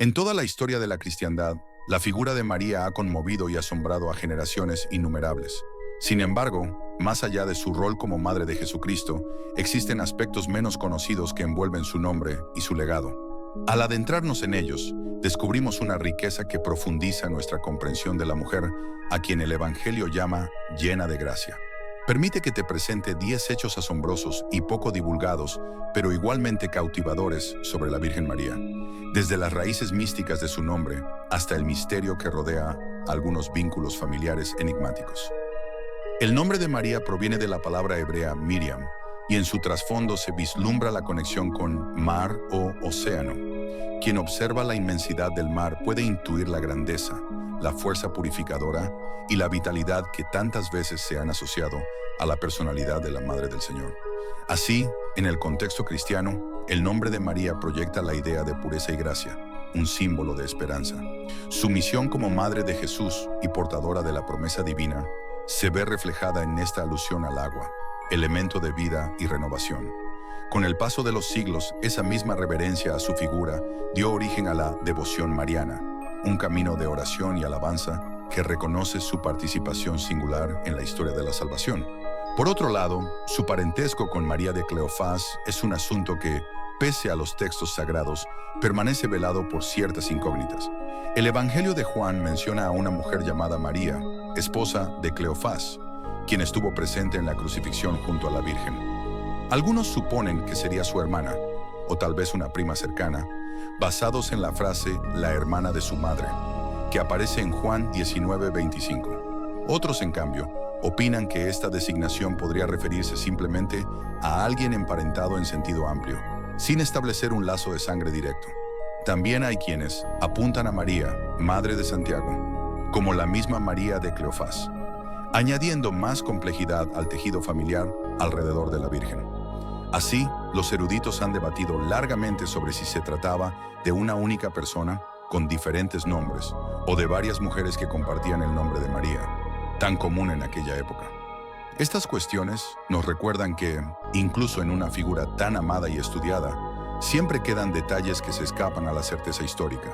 En toda la historia de la cristiandad, la figura de María ha conmovido y asombrado a generaciones innumerables. Sin embargo, más allá de su rol como Madre de Jesucristo, existen aspectos menos conocidos que envuelven su nombre y su legado. Al adentrarnos en ellos, descubrimos una riqueza que profundiza nuestra comprensión de la mujer, a quien el Evangelio llama llena de gracia. Permite que te presente 10 hechos asombrosos y poco divulgados, pero igualmente cautivadores sobre la Virgen María, desde las raíces místicas de su nombre hasta el misterio que rodea algunos vínculos familiares enigmáticos. El nombre de María proviene de la palabra hebrea Miriam, y en su trasfondo se vislumbra la conexión con mar o océano. Quien observa la inmensidad del mar puede intuir la grandeza, la fuerza purificadora y la vitalidad que tantas veces se han asociado a la personalidad de la Madre del Señor. Así, en el contexto cristiano, el nombre de María proyecta la idea de pureza y gracia, un símbolo de esperanza. Su misión como Madre de Jesús y portadora de la promesa divina se ve reflejada en esta alusión al agua, elemento de vida y renovación. Con el paso de los siglos, esa misma reverencia a su figura dio origen a la devoción mariana, un camino de oración y alabanza que reconoce su participación singular en la historia de la salvación. Por otro lado, su parentesco con María de Cleofás es un asunto que, pese a los textos sagrados, permanece velado por ciertas incógnitas. El Evangelio de Juan menciona a una mujer llamada María, esposa de Cleofás, quien estuvo presente en la crucifixión junto a la Virgen. Algunos suponen que sería su hermana, o tal vez una prima cercana, basados en la frase «la hermana de su madre», que aparece en Juan 19:25. Otros, en cambio, opinan que esta designación podría referirse simplemente a alguien emparentado en sentido amplio, sin establecer un lazo de sangre directo. También hay quienes apuntan a María, madre de Santiago, como la misma María de Cleofás, añadiendo más complejidad al tejido familiar alrededor de la Virgen. Así, los eruditos han debatido largamente sobre si se trataba de una única persona con diferentes nombres o de varias mujeres que compartían el nombre de María, tan común en aquella época. Estas cuestiones nos recuerdan que, incluso en una figura tan amada y estudiada, siempre quedan detalles que se escapan a la certeza histórica,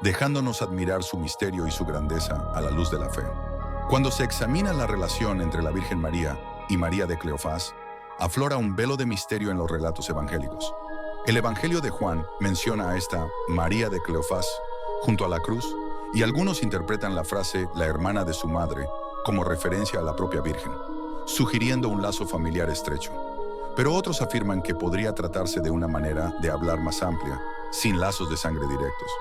dejándonos admirar su misterio y su grandeza a la luz de la fe. Cuando se examina la relación entre la Virgen María y María de Cleofás, aflora un velo de misterio en los relatos evangélicos. El Evangelio de Juan menciona a esta María de Cleofás junto a la cruz, y algunos interpretan la frase «la hermana de su madre» como referencia a la propia Virgen, sugiriendo un lazo familiar estrecho. Pero otros afirman que podría tratarse de una manera de hablar más amplia, sin lazos de sangre directos.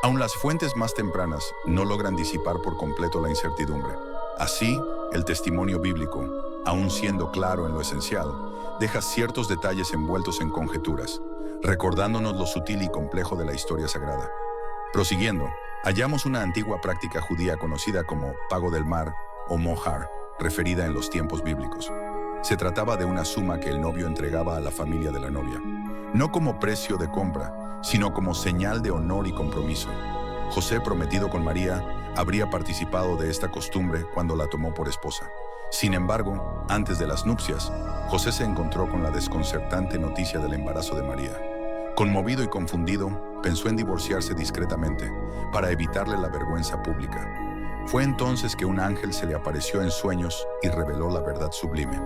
Aun las fuentes más tempranas no logran disipar por completo la incertidumbre. Así, el testimonio bíblico, aun siendo claro en lo esencial, deja ciertos detalles envueltos en conjeturas, recordándonos lo sutil y complejo de la historia sagrada. Prosiguiendo, hallamos una antigua práctica judía conocida como pago del mar o mohar, referida en los tiempos bíblicos. Se trataba de una suma que el novio entregaba a la familia de la novia, no como precio de compra, sino como señal de honor y compromiso. José, prometido con María, habría participado de esta costumbre cuando la tomó por esposa. Sin embargo, antes de las nupcias, José se encontró con la desconcertante noticia del embarazo de María. Conmovido y confundido, pensó en divorciarse discretamente para evitarle la vergüenza pública. Fue entonces que un ángel se le apareció en sueños y reveló la verdad sublime.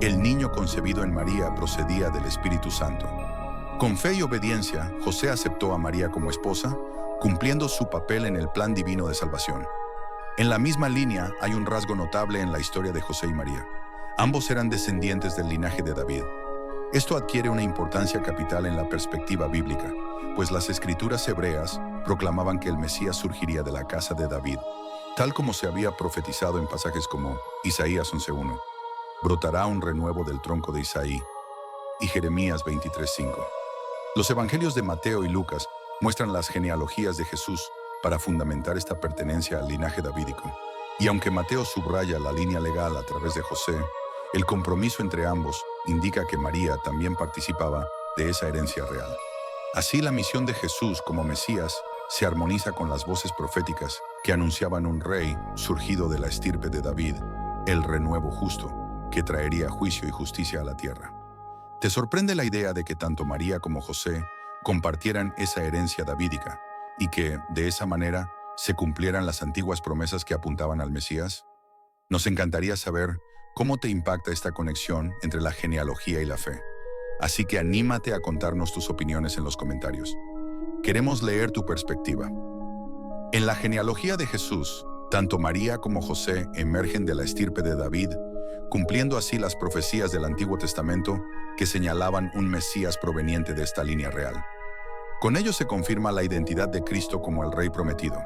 El niño concebido en María procedía del Espíritu Santo. Con fe y obediencia, José aceptó a María como esposa, cumpliendo su papel en el plan divino de salvación. En la misma línea hay un rasgo notable en la historia de José y María. Ambos eran descendientes del linaje de David. Esto adquiere una importancia capital en la perspectiva bíblica, pues las escrituras hebreas proclamaban que el Mesías surgiría de la casa de David, tal como se había profetizado en pasajes como Isaías 11:1, brotará un renuevo del tronco de Isaí, y Jeremías 23:5. Los evangelios de Mateo y Lucas muestran las genealogías de Jesús para fundamentar esta pertenencia al linaje davídico. Y aunque Mateo subraya la línea legal a través de José, el compromiso entre ambos indica que María también participaba de esa herencia real. Así, la misión de Jesús como Mesías se armoniza con las voces proféticas que anunciaban un rey surgido de la estirpe de David, el renuevo justo, que traería juicio y justicia a la tierra. ¿Te sorprende la idea de que tanto María como José compartieran esa herencia davídica y que, de esa manera, se cumplieran las antiguas promesas que apuntaban al Mesías? Nos encantaría saber cómo te impacta esta conexión entre la genealogía y la fe. Así que anímate a contarnos tus opiniones en los comentarios. Queremos leer tu perspectiva. En la genealogía de Jesús, tanto María como José emergen de la estirpe de David, cumpliendo así las profecías del Antiguo Testamento que señalaban un Mesías proveniente de esta línea real. Con ello se confirma la identidad de Cristo como el Rey prometido,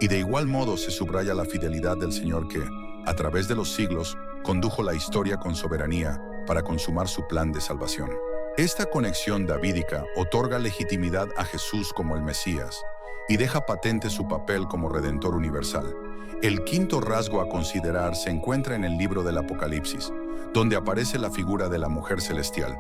y de igual modo se subraya la fidelidad del Señor que, a través de los siglos, condujo la historia con soberanía para consumar su plan de salvación. Esta conexión davídica otorga legitimidad a Jesús como el Mesías y deja patente su papel como Redentor universal. El quinto rasgo a considerar se encuentra en el libro del Apocalipsis, donde aparece la figura de la mujer celestial.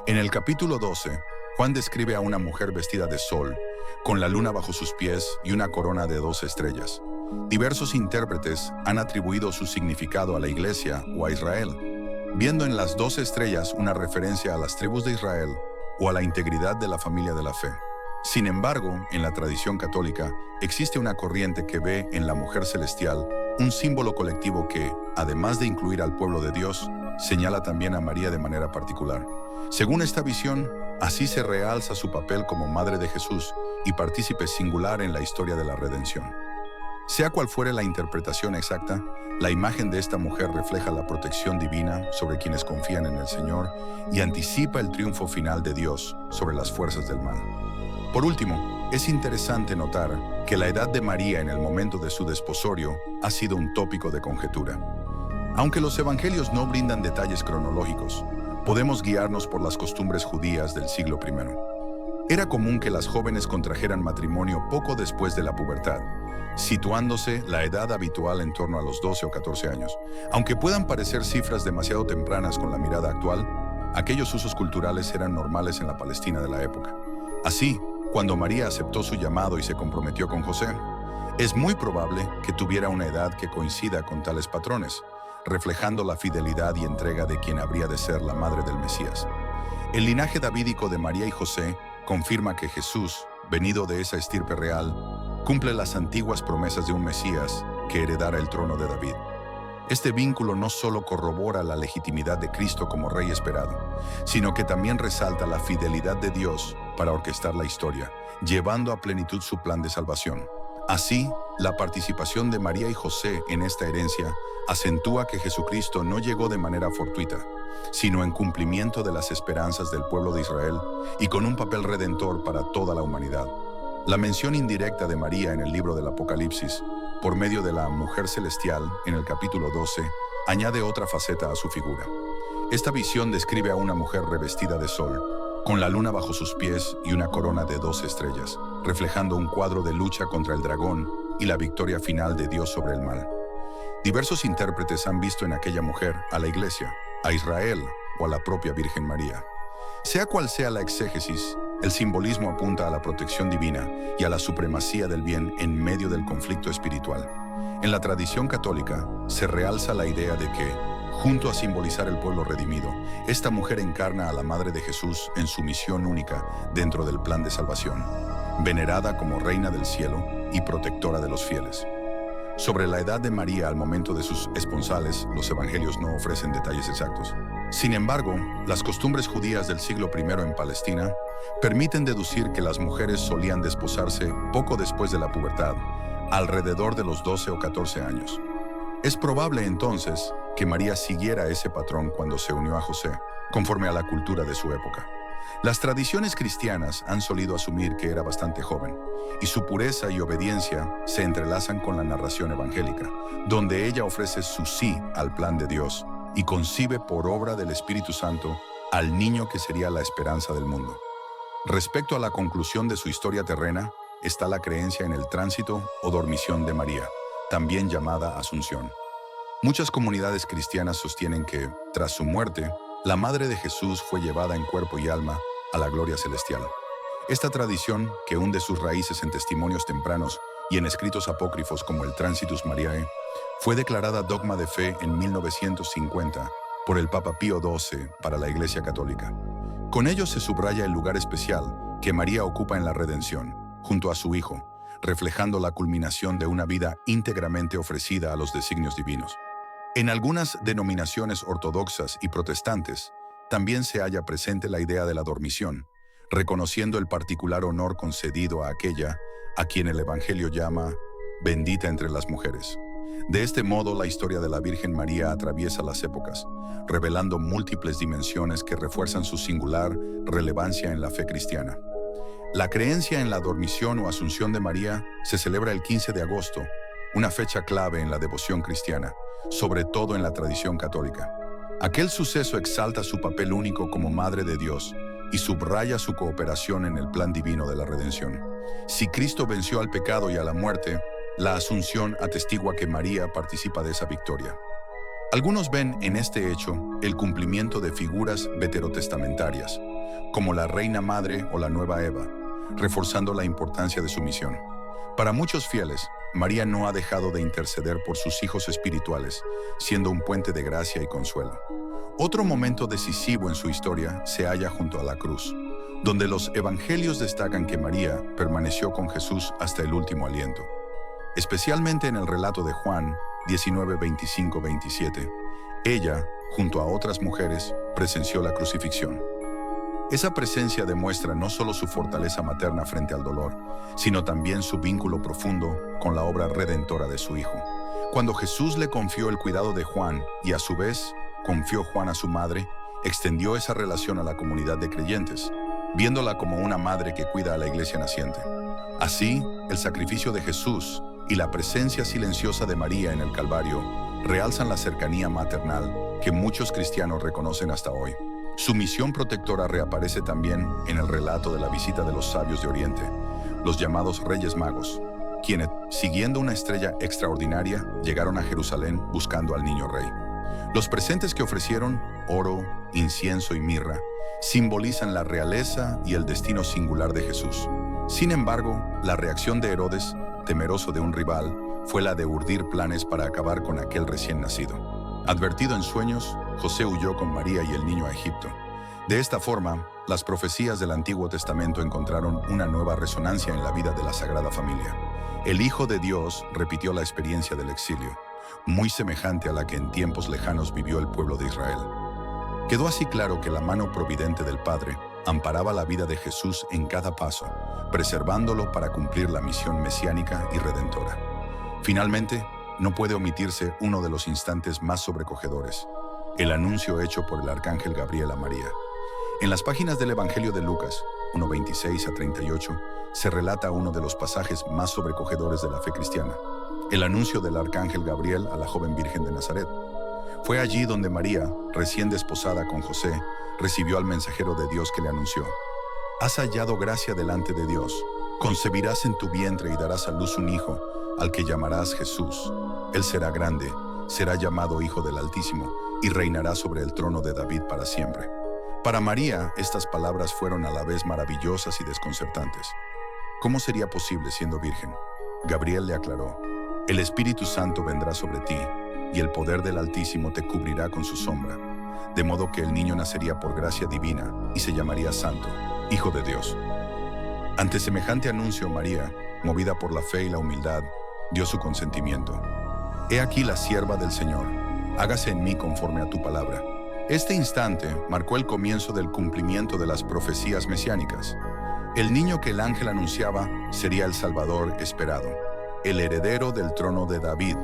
En el capítulo 12, Juan describe a una mujer vestida de sol, con la luna bajo sus pies y una corona de 12 estrellas. Diversos intérpretes han atribuido su significado a la Iglesia o a Israel, viendo en las 12 estrellas una referencia a las tribus de Israel o a la integridad de la familia de la fe. Sin embargo, en la tradición católica, existe una corriente que ve en la mujer celestial un símbolo colectivo que, además de incluir al pueblo de Dios, señala también a María de manera particular. Según esta visión, así se realza su papel como Madre de Jesús y partícipe singular en la historia de la redención. Sea cual fuere la interpretación exacta, la imagen de esta mujer refleja la protección divina sobre quienes confían en el Señor y anticipa el triunfo final de Dios sobre las fuerzas del mal. Por último, es interesante notar que la edad de María en el momento de su desposorio ha sido un tópico de conjetura. Aunque los evangelios no brindan detalles cronológicos, podemos guiarnos por las costumbres judías del siglo I. Era común que las jóvenes contrajeran matrimonio poco después de la pubertad, situándose la edad habitual en torno a los 12 o 14 años. Aunque puedan parecer cifras demasiado tempranas con la mirada actual, aquellos usos culturales eran normales en la Palestina de la época. Así, cuando María aceptó su llamado y se comprometió con José, es muy probable que tuviera una edad que coincida con tales patrones, reflejando la fidelidad y entrega de quien habría de ser la madre del Mesías. El linaje davídico de María y José confirma que Jesús, venido de esa estirpe real, cumple las antiguas promesas de un Mesías que heredara el trono de David. Este vínculo no solo corrobora la legitimidad de Cristo como Rey esperado, sino que también resalta la fidelidad de Dios para orquestar la historia, llevando a plenitud su plan de salvación. Así, la participación de María y José en esta herencia acentúa que Jesucristo no llegó de manera fortuita, sino en cumplimiento de las esperanzas del pueblo de Israel y con un papel redentor para toda la humanidad. La mención indirecta de María en el libro del Apocalipsis, por medio de la mujer celestial en el capítulo 12, añade otra faceta a su figura. Esta visión describe a una mujer revestida de sol, con la luna bajo sus pies y una corona de 12 estrellas, reflejando un cuadro de lucha contra el dragón y la victoria final de Dios sobre el mal. Diversos intérpretes han visto en aquella mujer a la Iglesia, a Israel o a la propia Virgen María. Sea cual sea la exégesis, el simbolismo apunta a la protección divina y a la supremacía del bien en medio del conflicto espiritual. En la tradición católica se realza la idea de que, junto a simbolizar el pueblo redimido, esta mujer encarna a la Madre de Jesús en su misión única dentro del plan de salvación, venerada como Reina del Cielo y protectora de los fieles. Sobre la edad de María al momento de sus esponsales, los evangelios no ofrecen detalles exactos. Sin embargo, las costumbres judías del siglo I en Palestina permiten deducir que las mujeres solían desposarse poco después de la pubertad, alrededor de los 12 o 14 años. Es probable entonces que María siguiera ese patrón cuando se unió a José, conforme a la cultura de su época. Las tradiciones cristianas han solido asumir que era bastante joven, y su pureza y obediencia se entrelazan con la narración evangélica, donde ella ofrece su sí al plan de Dios y concibe por obra del Espíritu Santo al niño que sería la esperanza del mundo. Respecto a la conclusión de su historia terrena, está la creencia en el tránsito o dormición de María, también llamada Asunción. Muchas comunidades cristianas sostienen que, tras su muerte, la Madre de Jesús fue llevada en cuerpo y alma a la gloria celestial. Esta tradición, que hunde sus raíces en testimonios tempranos y en escritos apócrifos como el Transitus Mariae, fue declarada dogma de fe en 1950 por el Papa Pío XII para la Iglesia Católica. Con ello se subraya el lugar especial que María ocupa en la redención, junto a su Hijo, reflejando la culminación de una vida íntegramente ofrecida a los designios divinos. En algunas denominaciones ortodoxas y protestantes, también se halla presente la idea de la dormición, reconociendo el particular honor concedido a aquella a quien el Evangelio llama bendita entre las mujeres. De este modo, la historia de la Virgen María atraviesa las épocas, revelando múltiples dimensiones que refuerzan su singular relevancia en la fe cristiana. La creencia en la dormición o asunción de María se celebra el 15 de agosto, una fecha clave en la devoción cristiana, sobre todo en la tradición católica. Aquel suceso exalta su papel único como Madre de Dios y subraya su cooperación en el plan divino de la redención. Si Cristo venció al pecado y a la muerte, la Asunción atestigua que María participa de esa victoria. Algunos ven en este hecho el cumplimiento de figuras veterotestamentarias, como la Reina Madre o la Nueva Eva, reforzando la importancia de su misión. Para muchos fieles, María no ha dejado de interceder por sus hijos espirituales, siendo un puente de gracia y consuelo. Otro momento decisivo en su historia se halla junto a la cruz, donde los evangelios destacan que María permaneció con Jesús hasta el último aliento. Especialmente en el relato de Juan 19, 25, 27, ella, junto a otras mujeres, presenció la crucifixión. Esa presencia demuestra no solo su fortaleza materna frente al dolor, sino también su vínculo profundo con la obra redentora de su Hijo. Cuando Jesús le confió el cuidado de Juan y a su vez confió Juan a su madre, extendió esa relación a la comunidad de creyentes, viéndola como una madre que cuida a la iglesia naciente. Así, el sacrificio de Jesús y la presencia silenciosa de María en el Calvario realzan la cercanía maternal que muchos cristianos reconocen hasta hoy. Su misión protectora reaparece también en el relato de la visita de los sabios de Oriente, los llamados Reyes Magos, quienes, siguiendo una estrella extraordinaria, llegaron a Jerusalén buscando al niño rey. Los presentes que ofrecieron, oro, incienso y mirra, simbolizan la realeza y el destino singular de Jesús. Sin embargo, la reacción de Herodes, temeroso de un rival, fue la de urdir planes para acabar con aquel recién nacido. Advertido en sueños, José huyó con María y el niño a Egipto. De esta forma, las profecías del Antiguo Testamento encontraron una nueva resonancia en la vida de la Sagrada Familia. El Hijo de Dios repitió la experiencia del exilio, muy semejante a la que en tiempos lejanos vivió el pueblo de Israel. Quedó así claro que la mano providente del Padre amparaba la vida de Jesús en cada paso, preservándolo para cumplir la misión mesiánica y redentora. Finalmente, no puede omitirse uno de los instantes más sobrecogedores, el anuncio hecho por el arcángel Gabriel a María. En las páginas del Evangelio de Lucas, 1:26 a 38, se relata uno de los pasajes más sobrecogedores de la fe cristiana, el anuncio del arcángel Gabriel a la joven Virgen de Nazaret. Fue allí donde María, recién desposada con José, recibió al mensajero de Dios que le anunció: «Has hallado gracia delante de Dios, concebirás en tu vientre y darás a luz un hijo, al que llamarás Jesús. Él será grande, será llamado Hijo del Altísimo, y reinará sobre el trono de David para siempre». Para María, estas palabras fueron a la vez maravillosas y desconcertantes. ¿Cómo sería posible siendo virgen? Gabriel le aclaró: «El Espíritu Santo vendrá sobre ti, y el poder del Altísimo te cubrirá con su sombra, de modo que el niño nacería por gracia divina y se llamaría Santo, Hijo de Dios». Ante semejante anuncio, María, movida por la fe y la humildad, dio su consentimiento. «He aquí la sierva del Señor, hágase en mí conforme a tu palabra». Este instante marcó el comienzo del cumplimiento de las profecías mesiánicas. El niño que el ángel anunciaba sería el Salvador esperado, el heredero del trono de David,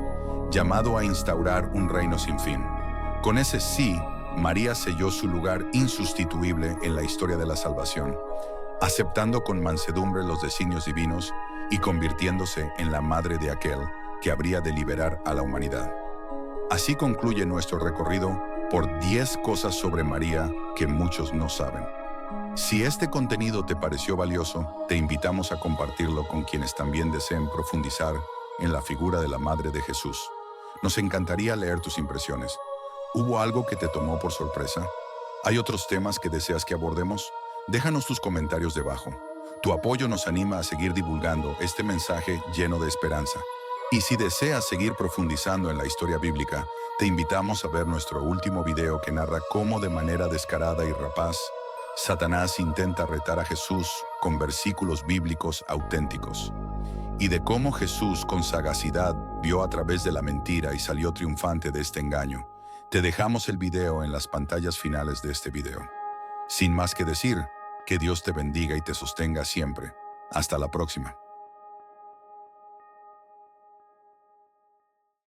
llamado a instaurar un reino sin fin. Con ese sí, María selló su lugar insustituible en la historia de la salvación, aceptando con mansedumbre los designios divinos y convirtiéndose en la madre de aquel que habría de liberar a la humanidad. Así concluye nuestro recorrido por 10 cosas sobre María que muchos no saben. Si este contenido te pareció valioso, te invitamos a compartirlo con quienes también deseen profundizar en la figura de la Madre de Jesús. Nos encantaría leer tus impresiones. ¿Hubo algo que te tomó por sorpresa? ¿Hay otros temas que deseas que abordemos? Déjanos tus comentarios debajo. Tu apoyo nos anima a seguir divulgando este mensaje lleno de esperanza. Y si deseas seguir profundizando en la historia bíblica, te invitamos a ver nuestro último video que narra cómo de manera descarada y rapaz, Satanás intenta retar a Jesús con versículos bíblicos auténticos. y de cómo Jesús con sagacidad vio a través de la mentira y salió triunfante de este engaño. Te dejamos el video en las pantallas finales de este video. Sin más que decir, que Dios te bendiga y te sostenga siempre. Hasta la próxima.